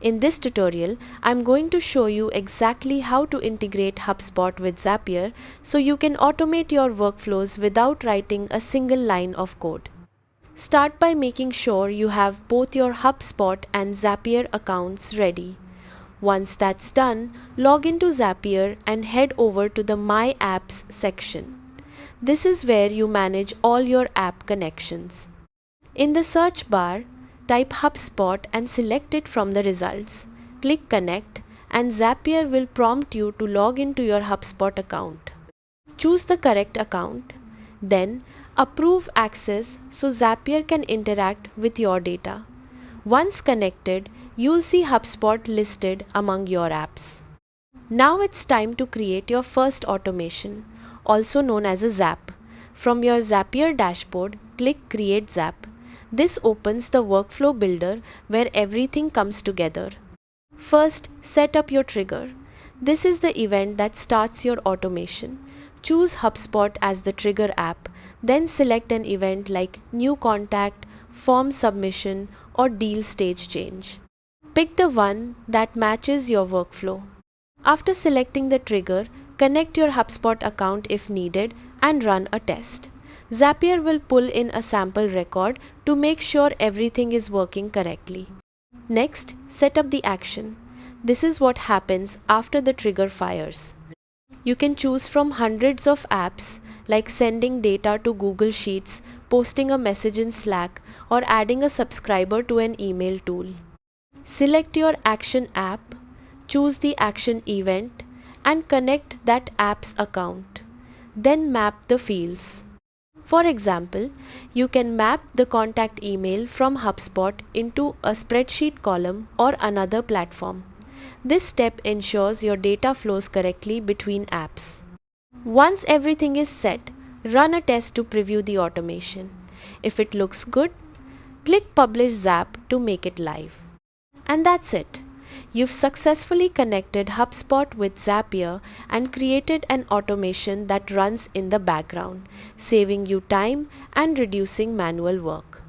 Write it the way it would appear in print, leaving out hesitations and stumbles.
In this tutorial, I'm going to show you exactly how to integrate HubSpot with Zapier so you can automate your workflows without writing a single line of code. Start by making sure you have both your HubSpot and Zapier accounts ready. Once that's done, log into Zapier and head over to the My Apps section. This is where you manage all your app connections. In the search bar, type HubSpot and select it from the results. Click Connect and Zapier will prompt you to log into your HubSpot account. Choose the correct account, then approve access so Zapier can interact with your data. Once connected, you'll see HubSpot listed among your apps. Now it's time to create your first automation, also known as a Zap. From your Zapier dashboard, click Create Zap. This opens the workflow builder where everything comes together. First, set up your trigger. This is the event that starts your automation. Choose HubSpot as the trigger app, then select an event like New Contact, Form Submission, or Deal Stage Change. Pick the one that matches your workflow. After selecting the trigger, connect your HubSpot account if needed and run a test. Zapier will pull in a sample record to make sure everything is working correctly. Next, set up the action. This is what happens after the trigger fires. You can choose from hundreds of apps like sending data to Google Sheets, posting a message in Slack, or adding a subscriber to an email tool. Select your action app, choose the action event, and connect that app's account. Then map the fields. For example, you can map the contact email from HubSpot into a spreadsheet column or another platform. This step ensures your data flows correctly between apps. Once everything is set, run a test to preview the automation. If it looks good, click Publish Zap to make it live. And that's it. You've successfully connected HubSpot with Zapier and created an automation that runs in the background, saving you time and reducing manual work.